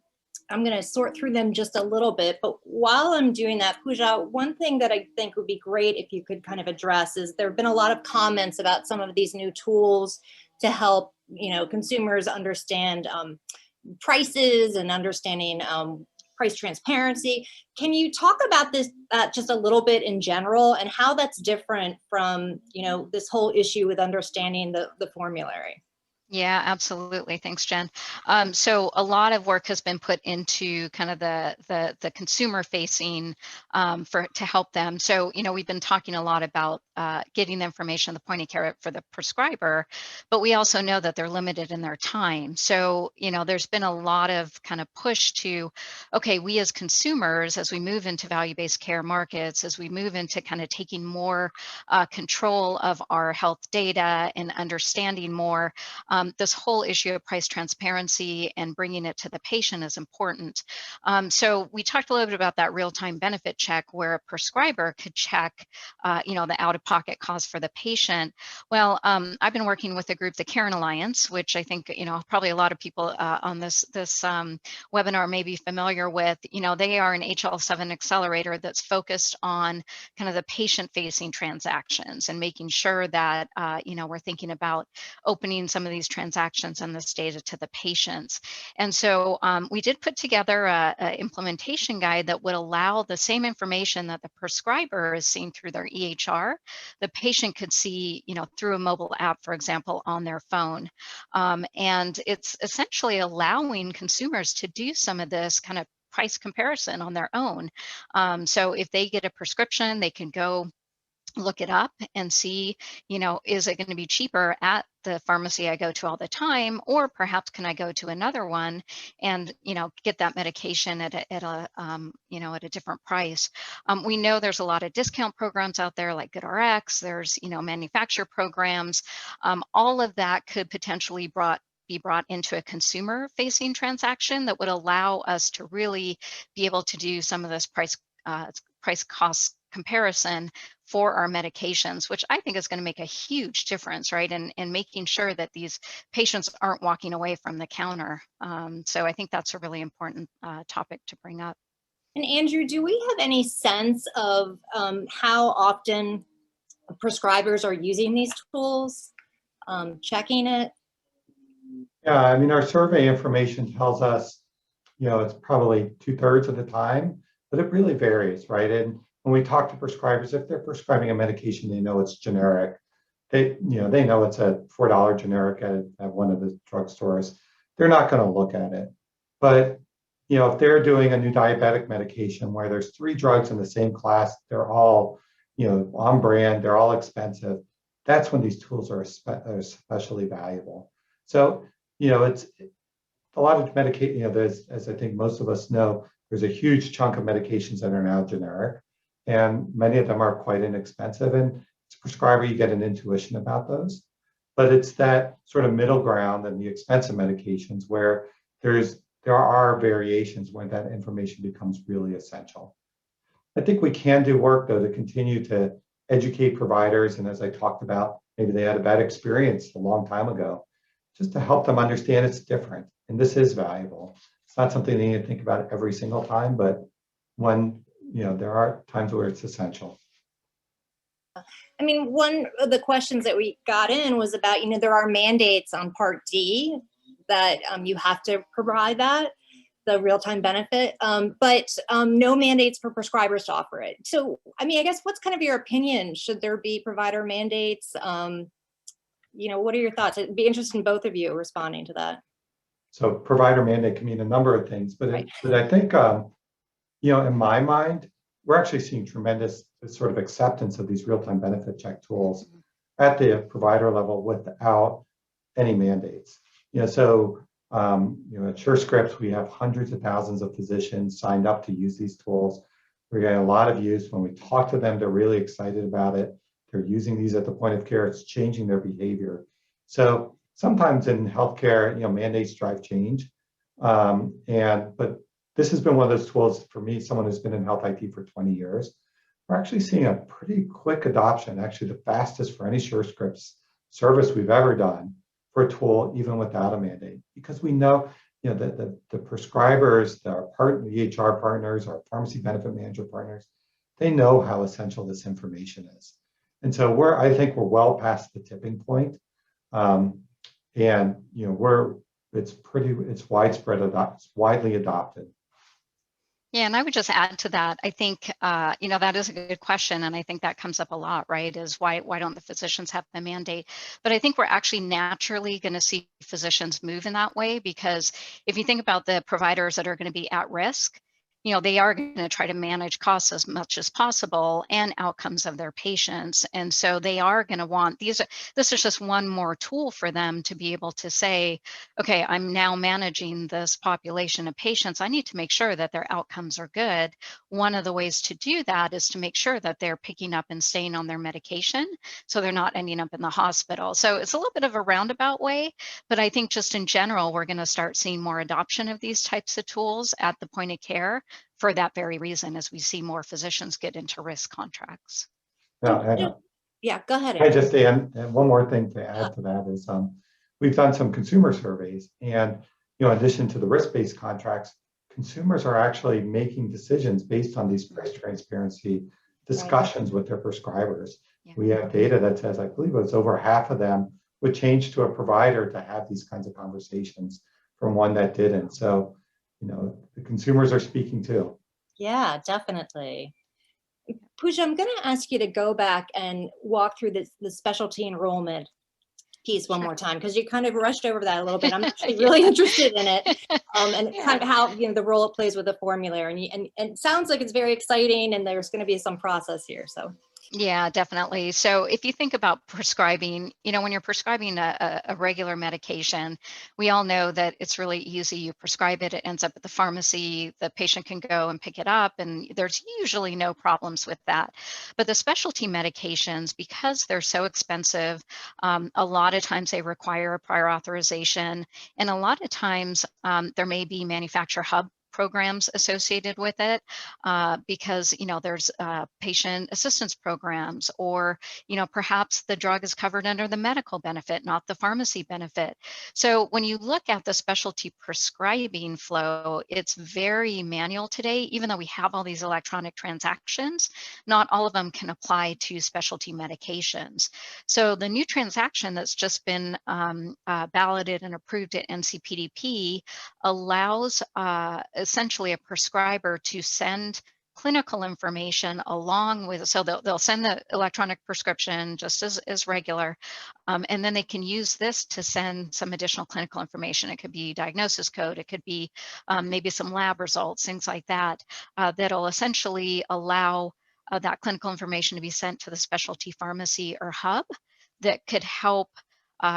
going to sort through them just a little bit. But while I'm doing that, Pooja, one thing that I think would be great if you could kind of address is there have been a lot of comments about some of these new tools to help consumers understand prices and understanding price transparency. Can you talk about this just a little bit in general and how that's different from this whole issue with understanding the formulary? Yeah, absolutely. Thanks, Jen. So a lot of work has been put into kind of the consumer facing to help them. So, we've been talking a lot about getting the information, the pointy carrot for the prescriber, but we also know that they're limited in their time. So, there's been a lot of kind of push to, okay, we as consumers, as we move into value-based care markets, as we move into kind of taking more control of our health data and understanding more, this whole issue of price transparency and bringing it to the patient is important. So we talked a little bit about that real-time benefit check where a prescriber could check, the out-of-pocket cost for the patient. Well, I've been working with a group, the Karen Alliance, which I think, probably a lot of people on this webinar may be familiar with. They are an HL7 accelerator that's focused on kind of the patient-facing transactions and making sure that, we're thinking about opening some of these transactions and this data to the patients. And so we did put together a implementation guide that would allow the same information that the prescriber is seeing through their EHR, the patient could see, through a mobile app, for example, on their phone. And it's essentially allowing consumers to do some of this kind of price comparison on their own. So if they get a prescription, they can go look it up and see, is it going to be cheaper at the pharmacy I go to all the time, or perhaps can I go to another one and, get that medication at a different price. We know there's a lot of discount programs out there like GoodRx, there's, manufacturer programs. All of that could potentially be brought into a consumer facing transaction that would allow us to really be able to do some of this price cost comparison for our medications, which I think is going to make a huge difference, right? And making sure that these patients aren't walking away from the counter. So I think that's a really important topic to bring up. And Andrew, do we have any sense of how often prescribers are using these tools, checking it? Yeah, I mean, our survey information tells us, it's probably 2/3 of the time, but it really varies, right? And when we talk to prescribers, if they're prescribing a medication, they know it's generic. They know it's a $4 generic at one of the drugstores. They're not going to look at it. But, if they're doing a new diabetic medication where there's 3 drugs in the same class, they're all, on brand, they're all expensive, that's when these tools are especially valuable. So, it's a lot of medication, there's, as I think most of us know, there's a huge chunk of medications that are now generic, and many of them are quite inexpensive. And as a prescriber, you get an intuition about those. But it's that sort of middle ground and the expensive medications where there are variations when that information becomes really essential. I think we can do work, though, to continue to educate providers. And as I talked about, maybe they had a bad experience a long time ago, just to help them understand it's different. And this is valuable. It's not something they need to think about every single time, but when, there are times where it's essential. I mean, one of the questions that we got in was about, there are mandates on Part D that you have to provide that, the real-time benefit, but no mandates for prescribers to offer it. So, I mean, I guess what's kind of your opinion? Should there be provider mandates? What are your thoughts? It'd be interesting, both of you responding to that. So provider mandate can mean a number of things, but, Right. But I think, in my mind, we're actually seeing tremendous sort of acceptance of these real-time benefit check tools at the provider level without any mandates. So at Surescripts, we have hundreds of thousands of physicians signed up to use these tools. We're getting a lot of use. When we talk to them, they're really excited about it. They're using these at the point of care. It's changing their behavior. So sometimes in healthcare, mandates drive change. But this has been one of those tools for me, someone who's been in health IT for 20 years. We're actually seeing a pretty quick adoption, actually the fastest for any Surescripts service we've ever done for a tool, even without a mandate, because we know, the prescribers, our EHR partners, our pharmacy benefit manager partners, they know how essential this information is. And so I think we're well past the tipping point. It's widespread, it's widely adopted. Yeah, and I would just add to that. I think, that is a good question. And I think that comes up a lot, right? Is why don't the physicians have the mandate? But I think we're actually naturally going to see physicians move in that way, because if you think about the providers that are going to be at risk, they are going to try to manage costs as much as possible and outcomes of their patients. And so they are going to want this is just one more tool for them to be able to say, okay, I'm now managing this population of patients. I need to make sure that their outcomes are good. One of the ways to do that is to make sure that they're picking up and staying on their medication, so they're not ending up in the hospital. So it's a little bit of a roundabout way, but I think just in general, we're going to start seeing more adoption of these types of tools at the point of care for that very reason, as we see more physicians get into risk contracts. Yeah, go ahead. I just and one more thing to add to that is we've done some consumer surveys, and in addition to the risk-based contracts, consumers are actually making decisions based on these price transparency discussions with their prescribers. Yeah. We have data that says, I believe it was over half of them would change to a provider to have these kinds of conversations from one that didn't. So, the consumers are speaking too. Yeah, definitely. Pooja, I'm going to ask you to go back and walk through the specialty enrollment piece one more time, because you kind of rushed over that a little bit. I'm actually really interested in it, and kind of how the role it plays with the formulary. And it sounds like it's very exciting, and there's going to be some process here. So. Yeah, definitely. So if you think about prescribing, when you're prescribing a regular medication, we all know that it's really easy. You prescribe it, it ends up at the pharmacy, the patient can go and pick it up, and there's usually no problems with that. But the specialty medications, because they're so expensive, a lot of times they require a prior authorization, and a lot of times there may be manufacturer hub programs associated with it, because there's patient assistance programs, or perhaps the drug is covered under the medical benefit, not the pharmacy benefit. So when you look at the specialty prescribing flow, it's very manual today. Even though we have all these electronic transactions, not all of them can apply to specialty medications. So the new transaction that's just been balloted and approved at NCPDP allows essentially a prescriber to send clinical information along with, so they'll send the electronic prescription just as regular, and then they can use this to send some additional clinical information. It could be diagnosis code, it could be maybe some lab results, things like that, that'll essentially allow that clinical information to be sent to the specialty pharmacy or hub that could help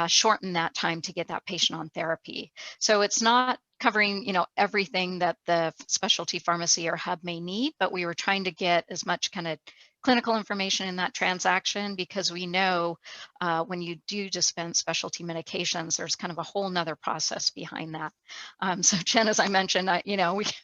shorten that time to get that patient on therapy. So it's not covering, everything that the specialty pharmacy or hub may need, but we were trying to get as much kind of clinical information in that transaction, because we know when you do dispense specialty medications, there's kind of a whole nother process behind that. So Jen, as I mentioned,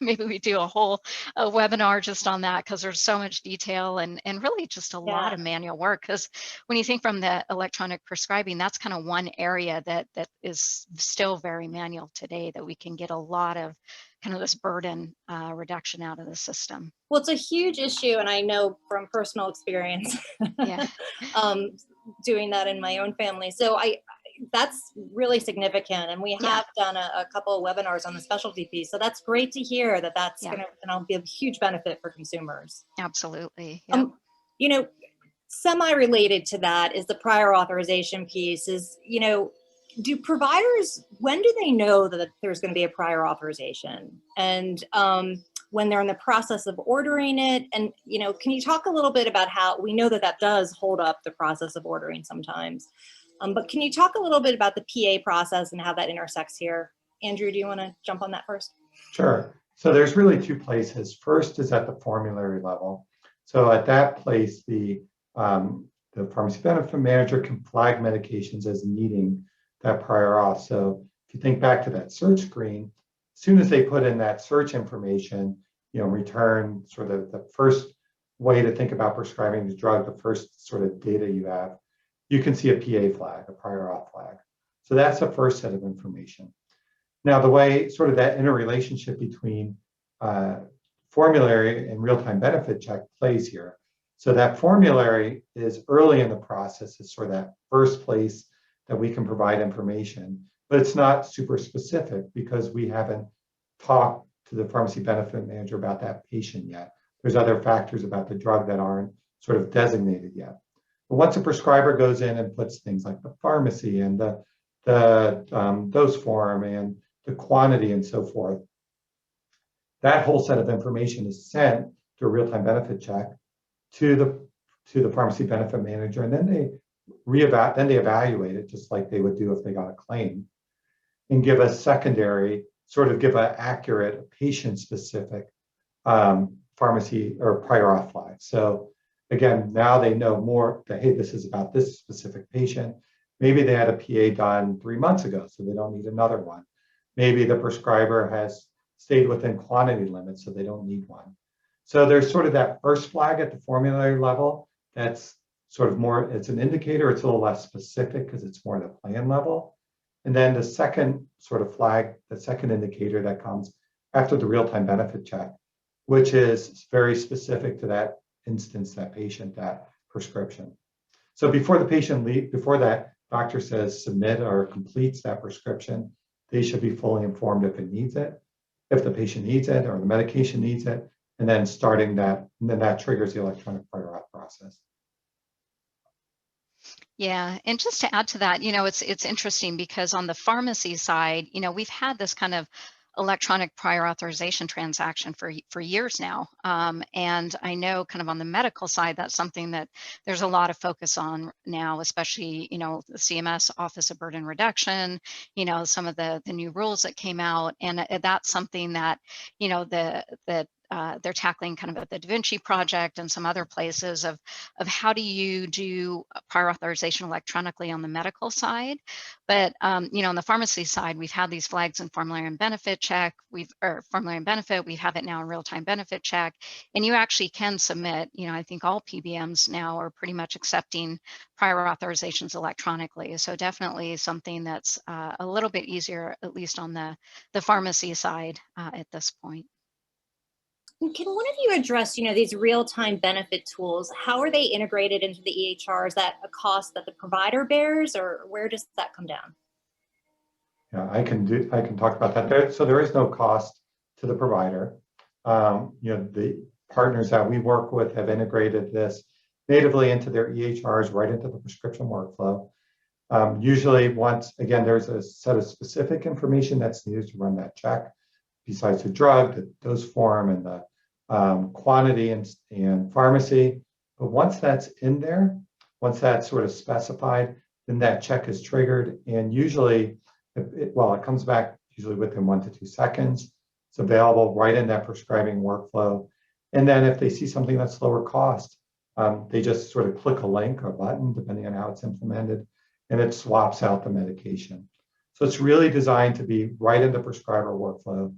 maybe we do a whole webinar just on that, because there's so much detail and really just a lot of manual work. Because when you think from the electronic prescribing, that's kind of one area that is still very manual today, that we can get a lot of kind of this burden reduction out of the system. Well, it's a huge issue, and I know from personal experience, doing that in my own family. So that's really significant, and we have done a couple of webinars on the specialty piece. So that's great to hear that that's going to be a huge benefit for consumers. Absolutely. Semi-related to that is the prior authorization piece. Do providers, when do they know that there's going to be a prior authorization? And when they're in the process of ordering it? And, can you talk a little bit about how we know that does hold up the process of ordering sometimes? But can you talk a little bit about the PA process and how that intersects here? Andrew, do you want to jump on that first? Sure. So there's really two places. First is at the formulary level. So at that place, the pharmacy benefit manager can flag medications as needing that prior auth. So if you think back to that search screen, as soon as they put in that search information, return sort of the first way to think about prescribing the drug, the first sort of data you have, you can see a PA flag, a prior auth flag. So that's the first set of information. Now, the way sort of that interrelationship between formulary and real-time benefit check plays here. So that formulary is early in the process, is sort of that first place that we can provide information, but it's not super specific because we haven't talked to the pharmacy benefit manager about that patient yet. There's other factors about the drug that aren't sort of designated yet. But once a prescriber goes in and puts things like the pharmacy and the dose form and the quantity and so forth, that whole set of information is sent to a real-time benefit check to the pharmacy benefit manager, and then they evaluate it just like they would do if they got a claim, and give a secondary, sort of give an accurate patient-specific pharmacy or prior auth flag. So again, now they know more that, hey, this is about this specific patient. Maybe they had a PA done 3 months ago, so they don't need another one. Maybe the prescriber has stayed within quantity limits, so they don't need one. So there's sort of that first flag at the formulary level that's sort of more, it's an indicator, it's a little less specific because it's more the plan level. And then the second sort of flag, the second indicator that comes after the real-time benefit check, which is very specific to that instance, that patient, that prescription. So before the patient before that doctor says submit or completes that prescription, they should be fully informed if it needs it, if the patient needs it or the medication needs it, and then starting that, and then that triggers the electronic prior auth process. Yeah, and just to add to that, it's interesting because on the pharmacy side, we've had this kind of electronic prior authorization transaction for years now. And I know kind of on the medical side, that's something that there's a lot of focus on now, especially, the CMS Office of Burden Reduction, some of the new rules that came out. And that's something that, they're tackling kind of at the Da Vinci Project and some other places of how do you do prior authorization electronically on the medical side. But, on the pharmacy side, we've had these flags in formulary and benefit check, formulary and benefit, we have it now in real-time benefit check, and you actually can submit, I think all PBMs now are pretty much accepting prior authorizations electronically. So definitely something that's a little bit easier, at least on the pharmacy side at this point. Can one of you address, these real-time benefit tools? How are they integrated into the EHR? Is that a cost that the provider bears, or where does that come down? Yeah, I can talk about that. So there is no cost to the provider. The partners that we work with have integrated this natively into their EHRs, right into the prescription workflow. Usually there's a set of specific information that's needed to run that check, besides the drug, the dose form, and the quantity and pharmacy. But once that's in there, once that's sort of specified, then that check is triggered. And usually, it comes back usually within 1 to 2 seconds. It's available right in that prescribing workflow. And then if they see something that's lower cost, they just sort of click a link or button, depending on how it's implemented, and it swaps out the medication. So it's really designed to be right in the prescriber workflow,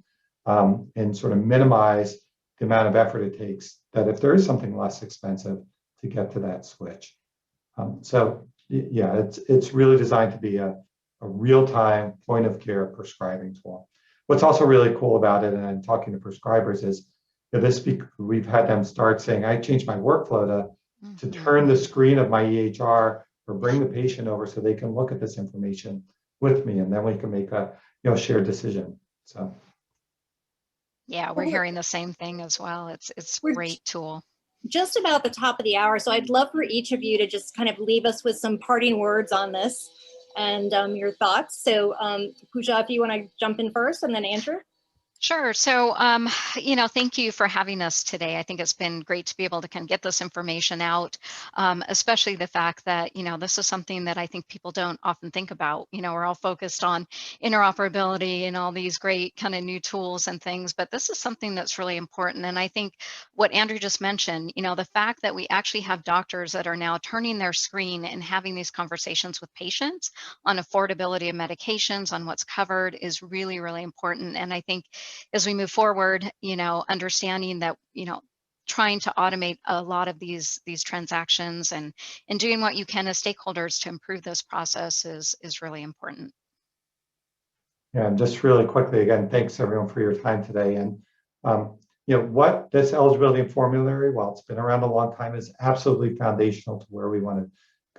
and sort of minimize the amount of effort it takes, that if there is something less expensive, to get to that switch. So yeah, it's really designed to be a real-time point of care prescribing tool. What's also really cool about it, and I'm talking to prescribers, is we've had them start saying, I changed my workflow to turn the screen of my EHR or bring the patient over so they can look at this information with me, and then we can make a shared decision. So. Yeah, we're hearing the same thing as well. It's a great tool. Just about the top of the hour, so I'd love for each of you to just kind of leave us with some parting words on this and your thoughts. So Pooja, if you want to jump in first, and then Andrew. Sure. So, thank you for having us today. I think it's been great to be able to kind of get this information out, especially the fact that, this is something that I think people don't often think about. We're all focused on interoperability and all these great kind of new tools and things, but this is something that's really important. And I think what Andrew just mentioned, the fact that we actually have doctors that are now turning their screen and having these conversations with patients on affordability of medications, on what's covered, is really, really important. And I think as we move forward, understanding that, trying to automate a lot of these transactions and doing what you can as stakeholders to improve this process is really important. Yeah, and just really quickly, again, thanks everyone for your time today. And what this eligibility and formulary, while it's been around a long time, is absolutely foundational to where we want to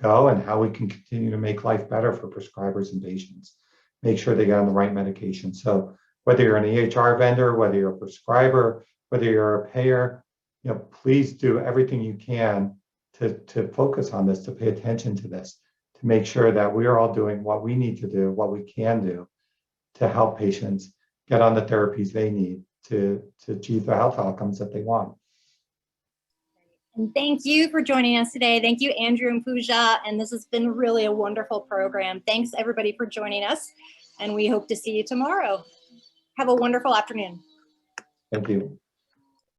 go and how we can continue to make life better for prescribers and patients, make sure they get on the right medication. So whether you're an EHR vendor, whether you're a prescriber, whether you're a payer, please do everything you can to focus on this, to pay attention to this, to make sure that we are all doing what we need to do, what we can do to help patients get on the therapies they need to achieve the health outcomes that they want. And thank you for joining us today. Thank you, Andrew and Pooja. And this has been really a wonderful program. Thanks everybody for joining us. And we hope to see you tomorrow. Have a wonderful afternoon. Thank you.